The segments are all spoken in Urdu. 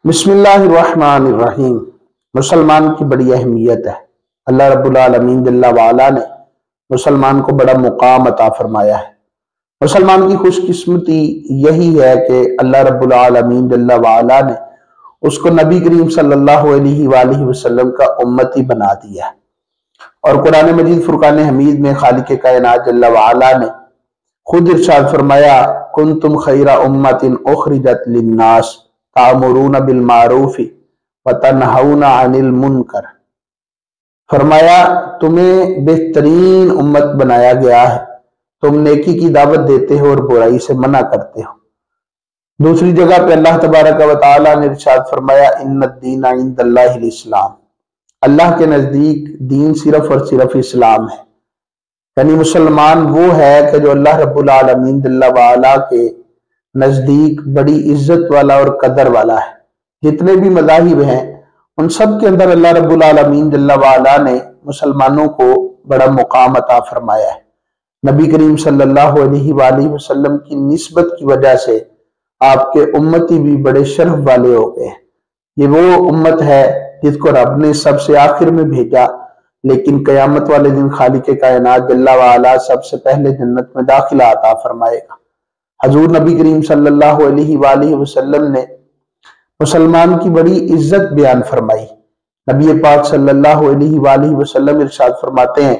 بسم اللہ الرحمن الرحیم۔ مسلمان کی بڑی اہمیت ہے۔ اللہ رب العالمین جل وعلا نے مسلمان کو بڑا مقام عطا فرمایا ہے۔ مسلمان کی خوش قسمتی یہی ہے کہ اللہ رب العالمین جل وعلا نے اس کو نبی کریم صلی اللہ علیہ وآلہ وسلم کا امتی بنا دیا ہے۔ اور قرآن مجید فرقان حمید میں خالق کائنات جل وعلا نے خود ارشاد فرمایا کنتم خیر امت اخرجت للناس تأمرون بالمعروف وتنہون عن المنکر۔ فرمایا تمہیں بہترین امت بنایا گیا ہے، تم نیکی کی دعوت دیتے ہو اور برائی سے منع کرتے ہو۔ دوسری جگہ پہ اللہ تبارک و تعالی نے ارشاد فرمایا ان الدین عند اللہ الاسلام، اللہ کے نزدیک دین صرف اور صرف اسلام ہے۔ یعنی مسلمان وہ ہے کہ جو اللہ رب العالمین جل وعلا کے نزدیک بڑی عزت والا اور قدر والا ہے۔ جتنے بھی مذاہب ہیں ان سب کے اندر اللہ رب العالمین جل وعلا نے مسلمانوں کو بڑا مقام عطا فرمایا ہے۔ نبی کریم صلی اللہ علیہ وآلہ وسلم کی نسبت کی وجہ سے آپ کے امتی بھی بڑے شرف والے ہو گئے ہیں۔ یہ وہ امت ہے جس کو رب نے سب سے آخر میں بھیجا، لیکن قیامت والے دن خالق کائنات جل وعلا سب سے پہلے جنت میں داخلہ عطا فرمائے گا۔ حضور نبی کریم صلی اللہ علیہ وآلہ وسلم نے مسلمان کی بڑی عزت بیان فرمائی۔ نبی پاک صلی اللہ علیہ وآلہ وسلم ارشاد فرماتے ہیں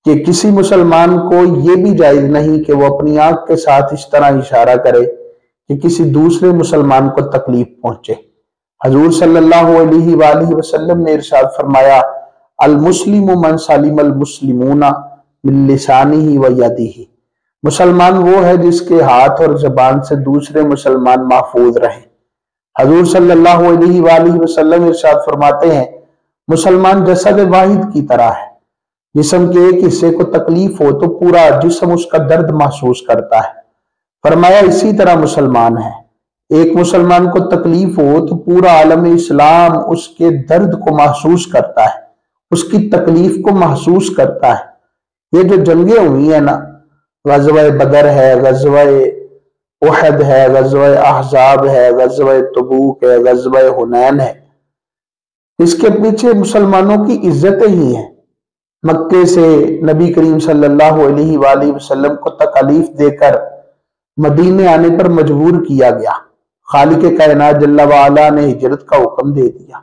کہ کسی مسلمان کو یہ بھی جائز نہیں کہ وہ اپنی آنکھ کے ساتھ اس طرح اشارہ کرے کہ کسی دوسرے مسلمان کو تکلیف پہنچے۔ حضور صلی اللہ علیہ وآلہ وسلم نے ارشاد فرمایا المسلم من سلم المسلمون من لسانہ و یدہ، مسلمان وہ ہے جس کے ہاتھ اور زبان سے دوسرے مسلمان محفوظ رہیں۔ حضور صلی اللہ علیہ وآلہ وسلم ارشاد فرماتے ہیں مسلمان جسد واحد کی طرح ہے، جسم کے ایک حصے کو تکلیف ہو تو پورا جسم اس کا درد محسوس کرتا ہے۔ فرمایا اسی طرح مسلمان ہے، ایک مسلمان کو تکلیف ہو تو پورا عالم اسلام اس کے درد کو محسوس کرتا ہے، اس کی تکلیف کو محسوس کرتا ہے۔ یہ جو جنگیں ہوئی ہیں نا، غزوہ بدر ہے، غزوہ احد ہے، غزوہ احزاب ہے، غزوہ تبوک ہے، غزوہ حنین ہے، اس کے پیچھے مسلمانوں کی عزتیں ہی ہیں۔ مکے سے نبی کریم صلی اللہ علیہ وآلہ وسلم کو تکالیف دے کر مدینے آنے پر مجبور کیا گیا۔ خالق کائنات جل وعلا نے ہجرت کا حکم دے دیا۔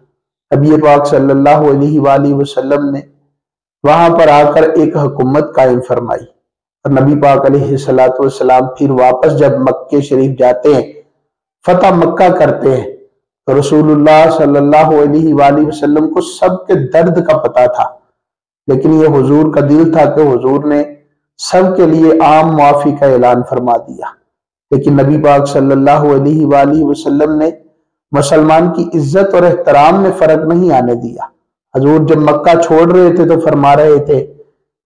نبی پاک صلی اللہ علیہ وآلہ وسلم نے وہاں پر آ کر ایک حکومت قائم فرمائی، اور نبی پاک علیہ السلام پھر واپس جب مکہ شریف جاتے ہیں، فتح مکہ کرتے ہیں، تو رسول اللہ صلی اللہ علیہ وآلہ وسلم کو سب کے درد کا پتہ تھا، لیکن یہ حضور کا دل تھا کہ حضور نے سب کے لیے عام معافی کا اعلان فرما دیا۔ لیکن نبی پاک صلی اللہ علیہ وآلہ وسلم نے مسلمان کی عزت اور احترام میں فرق نہیں آنے دیا۔ حضور جب مکہ چھوڑ رہے تھے تو فرما رہے تھے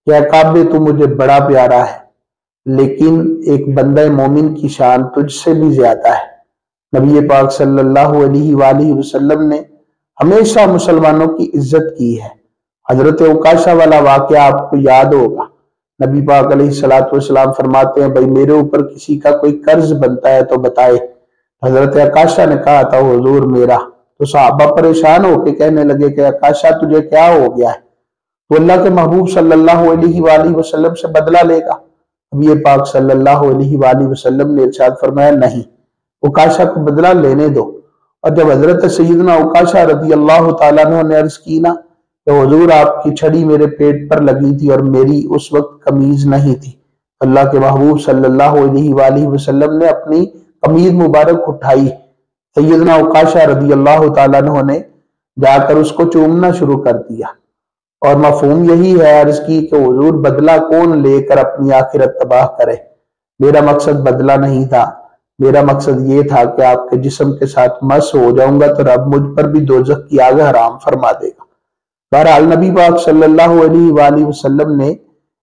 کہ اے کعبے تو مجھے بڑا پیارا ہے، لیکن ایک بندہ مومن کی شان تجھ سے بھی زیادہ ہے۔ نبی پاک صلی اللہ علیہ وآلہ وسلم نے ہمیشہ مسلمانوں کی عزت کی ہے۔ حضرت عکاشہ والا واقعہ آپ کو یاد ہوگا۔ نبی پاک علیہ السلام فرماتے ہیں بھائی میرے اوپر کسی کا کوئی قرض بنتا ہے تو بتائے۔ حضرت عکاشہ نے کہا تھا حضور میرا، تو صحابہ پریشان ہو کے کہنے لگے کہ عکاشہ تجھے کیا ہو گیا ہے؟ تو اللہ کے محبوب صلی اللہ علیہ وآلہ وسلم سے بدلہ لے گا؟ نبی پاک صلی اللہ علیہ وآلہ وسلم نے ارشاد فرمایا نہیں، عکاشہ کو بدلہ لینے دو۔ اور جب حضرت سیدنا عکاشہ رضی اللہ تعالیٰ عنہ نے عرض کی نا کہ حضور آپ کی چھڑی میرے پیٹ پر لگی تھی اور میری اس وقت قمیض نہیں تھی، اللہ کے محبوب صلی اللہ علیہ وآلہ وسلم نے اپنی قمیض مبارک اٹھائی، سیدنا عکاشہ رضی اللہ تعالیٰ عنہ نے جا کر اس کو چومنا شروع کر دیا، اور مفہوم یہی ہے عرض کی کہ حضور بدلہ کون لے کر اپنی آخرت تباہ کرے؟ میرا مقصد بدلہ نہیں تھا، میرا مقصد یہ تھا کہ آپ کے جسم کے ساتھ مس ہو جاؤں گا تو رب مجھ پر بھی دوزخ کی آگ حرام فرما دے گا۔ بہرحال نبی پاک صلی اللہ علیہ وآلہ وسلم نے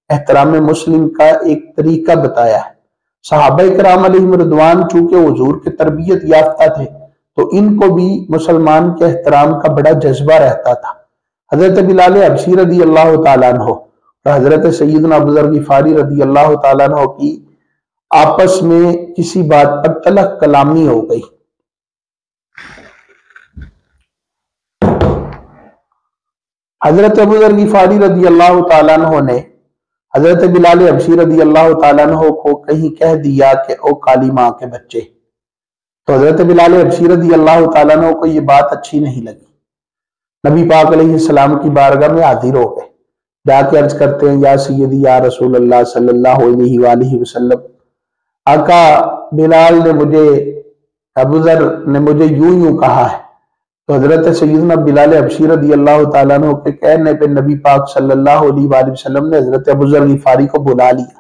احترام مسلم کا ایک طریقہ بتایا ہے۔ صحابہ کرام علیہم رضوان چونکہ حضور کے تربیت یافتہ تھے تو ان کو بھی مسلمان کے احترام کا بڑا جذبہ رہتا تھا۔ حضرت بلال حبشی رضی اللہ تعالیٰ عنہ اور حضرت سیدنا ابو ذر غفاری رضی اللہ تعالیٰ عنہ کی آپس میں کسی بات پر تلخ کلامی ہو گئی، حضرت ابو ذر غفاری رضی اللہ تعالیٰ عنہ نے حضرت بلال حبشی رضی اللہ تعالیٰ عنہ کو کہیں کہہ دیا کہ او کالی ماں کے بچے، تو حضرت بلال حبشی رضی اللہ تعالیٰ عنہ کو یہ بات اچھی نہیں لگی۔ نبی پاک علیہ السلام کی بارگاہ میں حاضر ہو گئے، جا کے عرض کرتے ہیں یا سیدی یا رسول اللہ صلی اللہ علیہ وآلہ وسلم، آقا بلال نے مجھے، ابو ذر نے مجھے یوں کہا ہے۔ تو حضرت سیدنا بلال حبشی رضی اللہ تعالیٰ عنہ کے کہنے پہ نبی پاک صلی اللہ علیہ وآلہ وسلم نے حضرت ابو ذر غفاری کو بلا لیا۔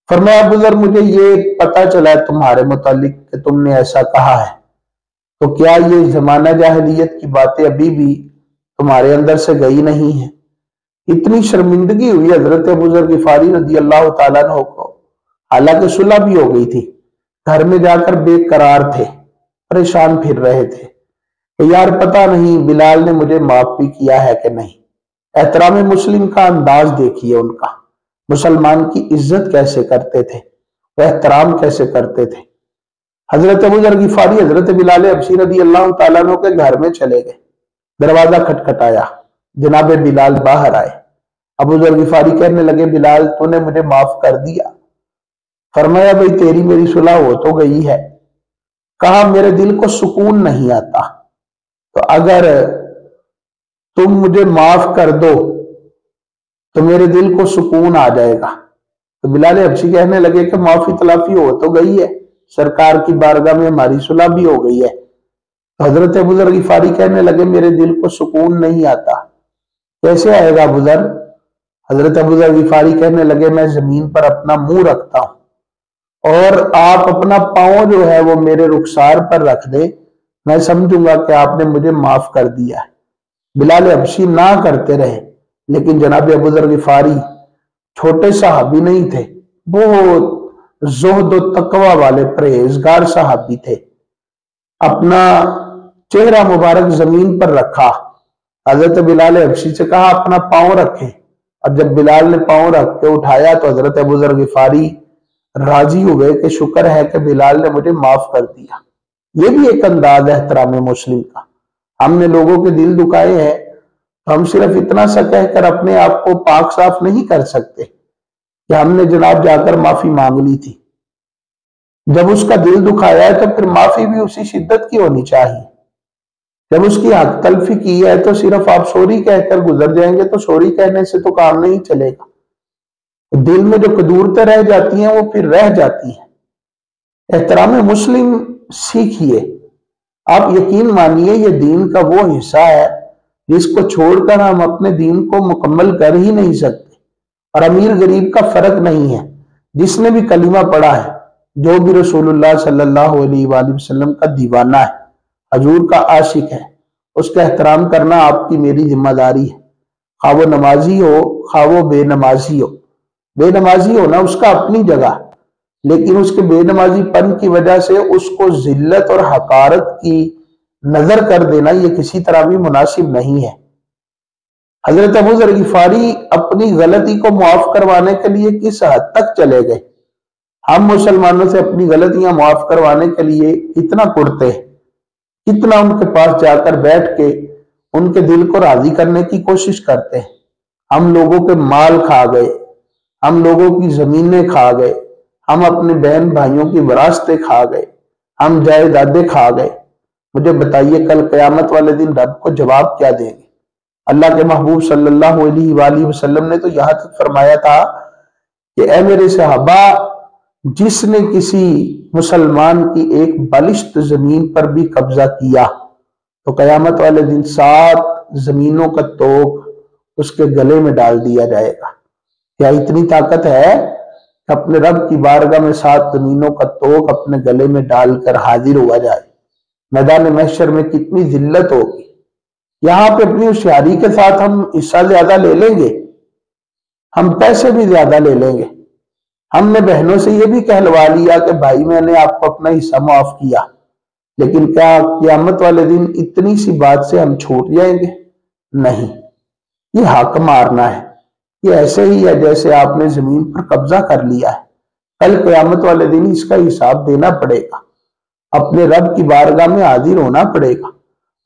فرمایا ابو ذر مجھے یہ پتا چلا ہے تمہارے متعلق کہ تم نے ایسا کہا ہے، تو کیا یہ زمانہ جاہلیت کی باتیں ابھی بھی تمہارے اندر سے گئی نہیں ہیں؟ اتنی شرمندگی ہوئی حضرت ابو ذر غفاری رضی اللہ تعالیٰ عنہ کو، حالانکہ صلح بھی ہو گئی تھی، گھر میں جا کر بے قرار تھے، پریشان پھر رہے تھے کہ یار پتہ نہیں بلال نے مجھے معاف بھی کیا ہے کہ نہیں۔ احترام مسلم کا انداز دیکھیے ان کا، مسلمان کی عزت کیسے کرتے تھے، وہ احترام کیسے کرتے تھے۔ حضرت ابو ذر غفاری حضرت بلال حبشی رضی اللہ تعالیٰ عنہ کے گھر میں چلے گئے، دروازہ کھٹکھٹایا، جناب بلال باہر آئے۔ ابو ذر غفاری کہنے لگے بلال تو نے مجھے معاف کر دیا؟ فرمایا بھئی تیری میری صلح ہو تو گئی ہے۔ کہا میرے دل کو سکون نہیں آتا، تو اگر تم مجھے معاف کر دو تو میرے دل کو سکون آ جائے گا۔ تو بلال حبشی کہنے لگے کہ معافی تلافی ہو تو گئی ہے، سرکار کی بارگاہ میں ہماری صلح بھی ہو گئی ہے۔ تو حضرت ابو ذر غفاری کہنے لگے میرے دل کو سکون نہیں آتا۔ کیسے آئے گا ابو ذر؟ حضرت ابو ذر غفاری کہنے لگے میں زمین پر اپنا منہ رکھتا ہوں اور آپ اپنا پاؤں جو ہے وہ میرے رخسار پر رکھ دیں، میں سمجھوں گا کہ آپ نے مجھے معاف کر دیا ہے۔ بلال حبشی نہ کرتے رہے، لیکن جناب ابو ذر غفاری چھوٹے صحابی نہیں تھے، بہت زہد و تقوی والے پرہیزگار صحابی تھے۔ اپنا چہرہ مبارک زمین پر رکھا، حضرت بلال حبشی سے کہا اپنا پاؤں رکھیں، اور جب بلال نے پاؤں رکھ کے اٹھایا تو حضرت ابو ذر غفاری راضی ہوئے کہ شکر ہے کہ بلال نے مجھے معاف کر دیا۔ یہ بھی ایک انداز ہے احترام مسلم کا۔ ہم نے لوگوں کے دل دکھائے ہیں تو ہم صرف اتنا سا کہہ کر اپنے آپ کو پاک صاف نہیں کر سکتے کہ ہم نے جناب جا کر معافی مانگ لی تھی۔ جب اس کا دل دکھایا ہے تو پھر معافی بھی اسی شدت کی ہونی چاہیے۔ جب اس کی حق تلفی کی ہے تو صرف آپ سوری کہہ کر گزر جائیں گے تو سوری کہنے سے تو کام نہیں چلے گا، دل میں جو قدورتیں رہ جاتی ہیں وہ پھر رہ جاتی ہیں۔ احترام مسلم سیکھیے، آپ یقین مانیے یہ دین کا وہ حصہ ہے جس کو چھوڑ کر ہم اپنے دین کو مکمل کر ہی نہیں سکتے، اور امیر غریب کا فرق نہیں ہے۔ جس نے بھی کلمہ پڑھا ہے، جو بھی رسول اللہ صلی اللہ علیہ وآلہ وسلم کا دیوانہ ہے، حضور کا عاشق ہے، اس کا احترام کرنا آپ کی میری ذمہ داری ہے، خواہ وہ نمازی ہو خواہ وہ بے نمازی ہو۔ بے نمازی ہونا اس کا اپنی جگہ، لیکن اس کے بے نمازی پن کی وجہ سے اس کو ذلت اور حقارت کی نظر کر دینا یہ کسی طرح بھی مناسب نہیں ہے۔ حضرت ابو ذر غفاری اپنی غلطی کو معاف کروانے کے لیے کس حد تک چلے گئے؟ ہم مسلمانوں سے اپنی غلطیاں معاف کروانے کے لیے کتنا کرتے ہیں، کتنا ان کے پاس جا کر بیٹھ کے ان کے دل کو راضی کرنے کی کوشش کرتے ہیں۔ ہم لوگوں کے مال کھا گئے، ہم لوگوں کی زمینیں کھا گئے، ہم اپنے بہن بھائیوں کی وراثتیں کھا گئے، ہم جائیدادیں کھا گئے۔ مجھے بتائیے کل قیامت والے دن رب کو جواب کیا دیں گے؟ اللہ کے محبوب صلی اللہ علیہ وآلہ وسلم نے تو یہاں تک فرمایا تھا کہ اے میرے صحابہ، جس نے کسی مسلمان کی ایک بالشت زمین پر بھی قبضہ کیا تو قیامت والے دن 7 زمینوں کا توق اس کے گلے میں ڈال دیا جائے گا۔ کیا اتنی طاقت ہے کہ اپنے رب کی بارگاہ میں 7 زمینوں کا توق اپنے گلے میں ڈال کر حاضر ہوا جائے؟ میدان محشر میں کتنی ذلت ہوگی۔ یہاں پہ اپنی ہوشیاری کے ساتھ ہم حصہ زیادہ لے لیں گے، ہم پیسے بھی زیادہ لے لیں گے۔ ہم نے بہنوں سے یہ بھی کہلوا لیا کہ بھائی میں نے آپ کو اپنا حصہ معاف کیا، لیکن کیا قیامت والے دن اتنی سی بات سے ہم چھوٹ جائیں گے؟ نہیں، یہ حق مارنا ہے۔ یہ ایسے ہی ہے جیسے آپ نے زمین پر قبضہ کر لیا ہے، کل قیامت والے دن اس کا حساب دینا پڑے گا، اپنے رب کی بارگاہ میں حاضر ہونا پڑے گا۔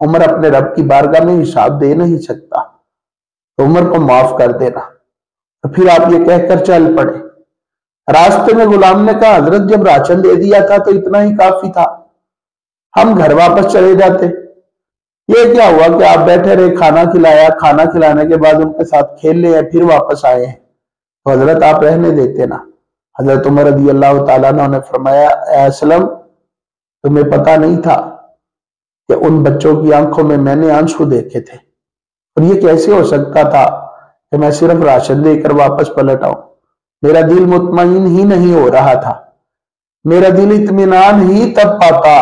عمر اپنے رب کی بارگاہ میں حساب دے نہیں سکتا، تو عمر کو معاف کر دینا۔ تو پھر آپ یہ کہہ کر چل پڑے۔ راستے میں غلام نے کہا حضرت جب راشن دے دیا تھا تو اتنا ہی کافی تھا، ہم گھر واپس چلے جاتے۔ یہ کیا ہوا کہ آپ بیٹھے رہے، کھانا کھلایا، کھانا کھلانے کے بعد ان کے ساتھ کھیل لے پھر واپس آئے ہیں، تو حضرت آپ رہنے دیتے نا۔ حضرت عمر رضی اللہ تعالیٰ عنہ نے فرمایا اے اسلم، تمہیں پتا نہیں تھا کہ ان بچوں کی آنکھوں میں نے آنسو دیکھے تھے، اور یہ کیسے ہو سکتا تھا کہ میں صرف راشن دے کر واپس پلٹ آؤں؟ میرا دل مطمئن ہی نہیں ہو رہا تھا، میرا دل اطمینان ہی تب پاتا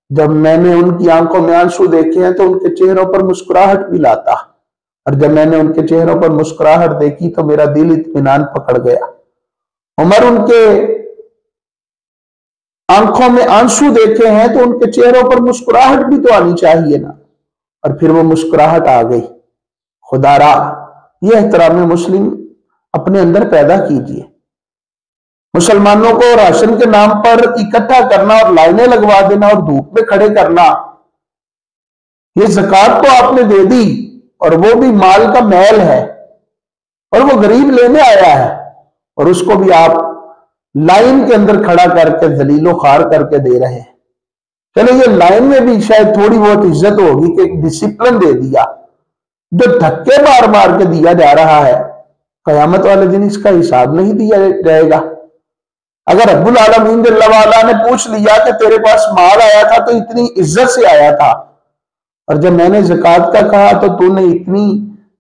جب میں نے ان کی آنکھوں میں آنسو دیکھے ہیں تو ان کے چہروں پر مسکراہٹ بھی لاتا، اور جب میں نے ان کے چہروں پر مسکراہٹ دیکھی تو میرا دل اطمینان پکڑ گیا۔ عمر ان کے آنکھوں میں آنسو دیکھے ہیں تو ان کے چہروں پر مسکراہٹ بھی تو آنی چاہیے نا، اور پھر وہ مسکراہٹ آ گئی۔ خدا را یہ احترام مسلم اپنے اندر پیدا کیجئے۔ مسلمانوں کو راشن کے نام پر اکٹھا کرنا اور لائنیں لگوا دینا اور دھوپ میں کھڑے کرنا، یہ زکوٰۃ تو آپ نے دے دی، اور وہ بھی مال کا میل ہے، اور وہ غریب لینے آیا ہے، اور اس کو بھی آپ لائن کے اندر کھڑا کر کے ذلیل و خوار کر کے دے رہے ہیں۔ چلو یہ لائن میں بھی شاید تھوڑی بہت عزت ہوگی کہ ایک ڈسپلن دے دیا، جو دھکے مار مار کے دیا جا رہا ہے، قیامت والے دن اس کا حساب نہیں دیا جائے گا۔ اگر رب العالمین جل وعلا نے پوچھ لیا کہ تیرے پاس مال آیا تھا تو اتنی عزت سے آیا تھا، اور جب میں نے زکوٰۃ کا کہا تو تو نے اتنی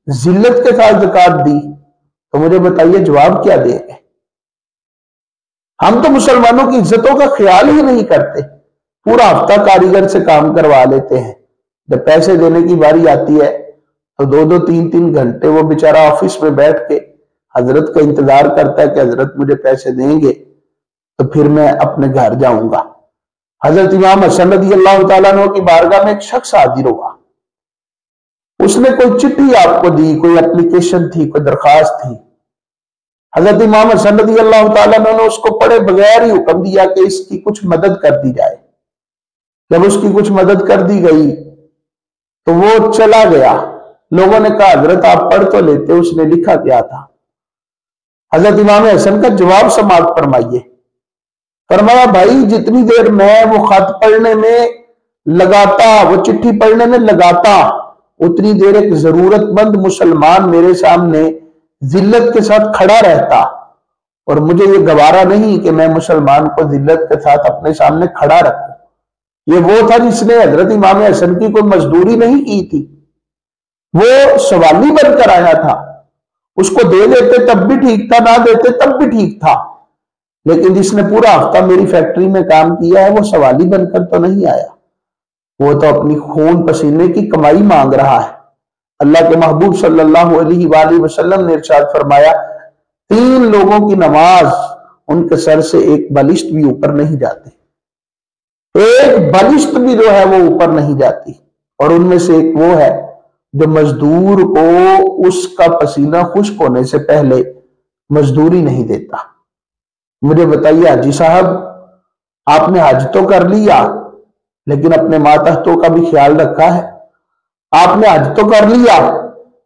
ذلت کے ساتھ زکوٰۃ دی، تو مجھے بتائیے جواب کیا دیں گے؟ ہم تو مسلمانوں کی عزتوں کا خیال ہی نہیں کرتے، پورا ہفتہ کاریگر سے کام کروا لیتے ہیں، جب پیسے دینے کی باری آتی ہے تو 2-3 گھنٹے وہ بیچارہ آفس میں بیٹھ کے حضرت کا انتظار کرتا ہے کہ حضرت مجھے پیسے دیں گے تو پھر میں اپنے گھر جاؤں گا۔ حضرت امام حسن رضی اللہ تعالیٰ عنہ کی بارگاہ میں ایک شخص حاضر ہوا، اس نے کوئی چٹھی آپ کو دی، کوئی اپلیکیشن تھی، کوئی درخواست تھی۔ حضرت امام حسن رضی اللہ تعالیٰ عنہ نے اس کو پڑھے بغیر ہی حکم دیا کہ اس کی کچھ مدد کر دی جائے۔ جب اس کی کچھ مدد کر دی گئی تو وہ چلا گیا۔ لوگوں نے کہا حضرت آپ پڑھ تو لیتے، اس نے لکھا کیا تھا؟ حضرت امام حسن کا جواب سماعت فرمائیے۔ فرمایا بھائی جتنی دیر میں وہ خط پڑھنے میں لگاتا، وہ چٹھی پڑھنے میں لگاتا، اتنی دیر ایک ضرورت مند مسلمان میرے سامنے ذلت کے ساتھ کھڑا رہتا، اور مجھے یہ گوارا نہیں کہ میں مسلمان کو ذلت کے ساتھ اپنے سامنے کھڑا رکھوں۔ یہ وہ تھا جس نے حضرت امام حسن کی کوئی مزدوری نہیں کی تھی، وہ سوالی بن کر آیا تھا، اس کو دے دیتے تب بھی ٹھیک تھا، نہ دیتے تب بھی ٹھیک تھا، لیکن جس نے پورا ہفتہ میری فیکٹری میں کام کیا ہے وہ سوالی بن کر تو نہیں آیا، وہ تو اپنی خون پسینے کی کمائی مانگ رہا ہے۔ اللہ کے محبوب صلی اللہ علیہ وآلہ وسلم نے ارشاد فرمایا 3 لوگوں کی نماز ان کے سر سے ایک بالشت بھی اوپر نہیں جاتی، ایک بالشت بھی جو ہے وہ اوپر نہیں جاتی، اور ان میں سے ایک وہ ہے جو مزدور کو اس کا پسینہ خشک ہونے سے پہلے مزدوری نہیں دیتا۔ مجھے بتائیے حاجی صاحب، آپ نے حج تو کر لیا لیکن اپنے ماتحتوں کا بھی خیال رکھا ہے؟ آپ نے حج تو کر لیا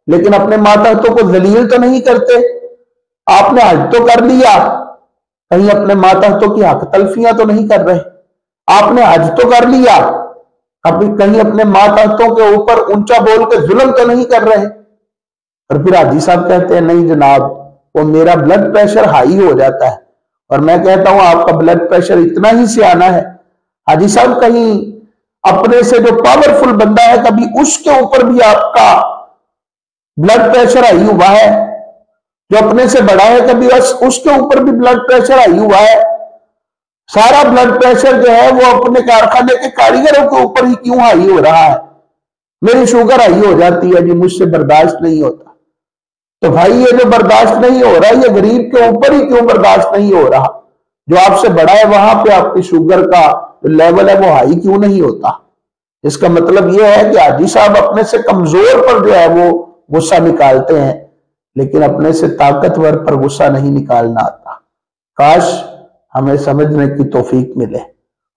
لیکن اپنے ماتحتوں کو ذلیل تو نہیں کرتے؟ آپ نے حج تو کر لیا، کہیں اپنے ماتحتوں کی حق تلفیاں تو نہیں کر رہے؟ آپ نے حج تو کر لیا، کہیں اپنے ماتحتوں کے اوپر اونچا بول کے ظلم تو نہیں کر رہے؟ اور پھر حاجی صاحب کہتے ہیں نہیں جناب، وہ میرا بلڈ پریشر ہائی ہو جاتا ہے، اور میں کہتا ہوں آپ کا بلڈ پریشر اتنا ہی سیانہ ہے۔ حاجی صاحب کہیں اپنے سے جو پاورفل بندہ ہے کبھی اس کے اوپر بھی آپ کا بلڈ پریشر ہائی ہوا ہے؟ جو اپنے سے بڑا ہے کبھی اس کے اوپر بھی بلڈ پریشر ہائی ہوا ہے؟ سارا بلڈ پریشر جو ہے وہ اپنے کارخانے کے کاریگروں کے اوپر ہی کیوں ہائی ہو رہا ہے؟ میری شوگر ہائی ہو جاتی ہے جی، مجھ سے برداشت نہیں ہوتا۔ تو بھائی یہ جو برداشت نہیں ہو رہا یہ غریب کے اوپر ہی کیوں برداشت نہیں ہو رہا؟ جو آپ سے بڑا ہے وہاں پہ آپ کی شوگر کا لیول ہے وہ ہائی کیوں نہیں ہوتا؟ اس کا مطلب یہ ہے کہ حاجی صاحب اپنے سے کمزور پر جو ہے وہ غصہ نکالتے ہیں، لیکن اپنے سے طاقتور پر غصہ نہیں نکالنا آتا۔ کاش ہمیں سمجھنے کی توفیق ملے۔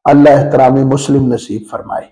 اللہ احترام مسلم نصیب فرمائے۔